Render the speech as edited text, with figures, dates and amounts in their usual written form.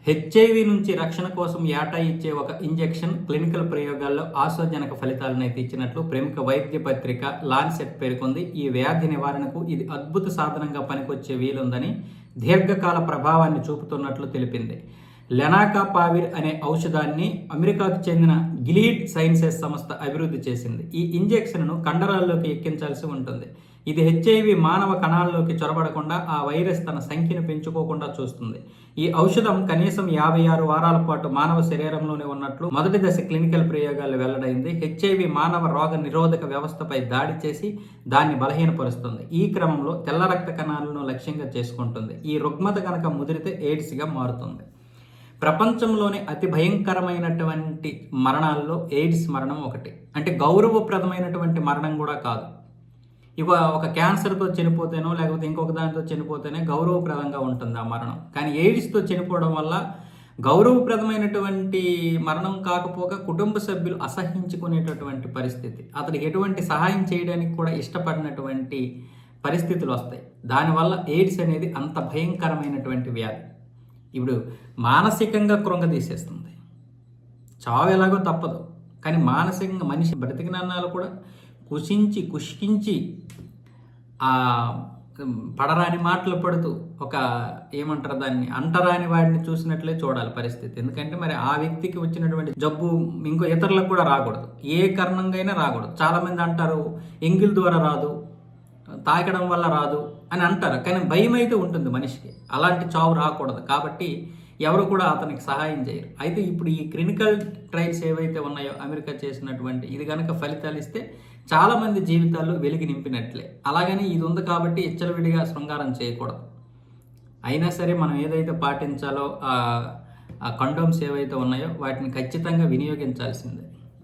HIV నుంచి రక్షణ కోసం ఏటా ఇచ్చే ఒక ఇంజెక్షన్ క్లినికల్ ప్రయోగాల్లో ఆశాజనక ఫలితాలనైతే ఇచ్చినట్లు ప్రముఖ వైద్య పత్రిక లాన్సెట్ పేర్కొంది. ఈ వ్యాధి నివారణకు ఇది అద్భుత సాధనంగా పనికొచ్చే వీలుందని, దీర్ఘకాల ప్రభావాన్ని చూపుతున్నట్లు తెలిపింది. లెనాకాపావిర్ అనే ఔషధాన్ని అమెరికాకు చెందిన గిలీడ్ సైన్సెస్ సంస్థ అభివృద్ధి చేసింది. ఈ ఇంజెక్షన్ను కండరాల్లోకి ఎక్కించాల్సి ఉంటుంది. ఇది హెచ్ఐవి మానవ కణాల్లోకి చొరబడకుండా ఆ వైరస్ తన సంఖ్యను పెంచుకోకుండా చూస్తుంది. ఈ ఔషధం కనీసం 56 వారాల పాటు మానవ శరీరంలోనే ఉన్నట్లు మొదటి దశ క్లినికల్ ప్రయోగాల్లో వెల్లడైంది. హెచ్ఐవి మానవ రోగ నిరోధక వ్యవస్థపై దాడి చేసి దాన్ని బలహీనపరుస్తుంది. ఈ క్రమంలో తెల్ల రక్త కణాలను లక్ష్యంగా చేసుకుంటుంది. ఈ రుగ్మత కనుక ముదిరితే ఎయిడ్స్గా మారుతుంది. ప్రపంచంలోని అతి భయంకరమైనటువంటి మరణాల్లో ఎయిడ్స్ మరణం ఒకటి. అంటే గౌరవప్రదమైనటువంటి మరణం కూడా కాదు. ఒక క్యాన్సర్తో చనిపోతేనో లేకపోతే ఇంకొక దానితో చనిపోతేనే గౌరవప్రదంగా ఉంటుంది ఆ మరణం. కానీ ఎయిడ్స్తో చనిపోవడం వల్ల గౌరవప్రదమైనటువంటి మరణం కాకపోగా కుటుంబ సభ్యులు అసహించుకునేటటువంటి పరిస్థితి, అతనికి ఎటువంటి సహాయం చేయడానికి కూడా ఇష్టపడినటువంటి పరిస్థితులు వస్తాయి. దానివల్ల ఎయిడ్స్ అనేది అంత భయంకరమైనటువంటి వ్యాధి. ఇప్పుడు మానసికంగా కృంగదీసేస్తుంది. చావు ఎలాగో తప్పదు, కానీ మానసికంగా మనిషి బ్రతికినన్నాళ్ళు కూడా కుషించి పడరాని మాటలు పడుతూ ఏమంటారు దాన్ని, అంటరాని వాడిని చూసినట్లే చూడాలి పరిస్థితి. ఎందుకంటే మరి ఆ వ్యక్తికి వచ్చినటువంటి జబ్బు ఇంకో ఇతరులకు కూడా రాకూడదు, ఏ కారణంగా అయినా రాకూడదు. చాలామంది అంటారు ఎంగిల్ ద్వారా రాదు, తాకడం వల్ల రాదు అని అంటారు, కానీ భయం అయితే ఉంటుంది మనిషికి. అలాంటి చావు రాకూడదు కాబట్టి ఎవరు కూడా అతనికి సహాయం చేయరు. అయితే ఇప్పుడు ఈ క్లినికల్ ట్రయల్స్ ఏవైతే ఉన్నాయో అమెరికా చేసినటువంటి, ఇది కనుక ఫలితాలు ఇస్తే చాలామంది జీవితాల్లో వెలిగి నింపినట్లే. అలాగని ఇది ఉంది కాబట్టి ఇచ్చలవిడిగా శృంగారం చేయకూడదు. అయినా సరే మనం ఏదైతే పాటించాలో ఆ కండోమ్స్ ఏవైతే ఉన్నాయో వాటిని ఖచ్చితంగా వినియోగించాల్సిందే.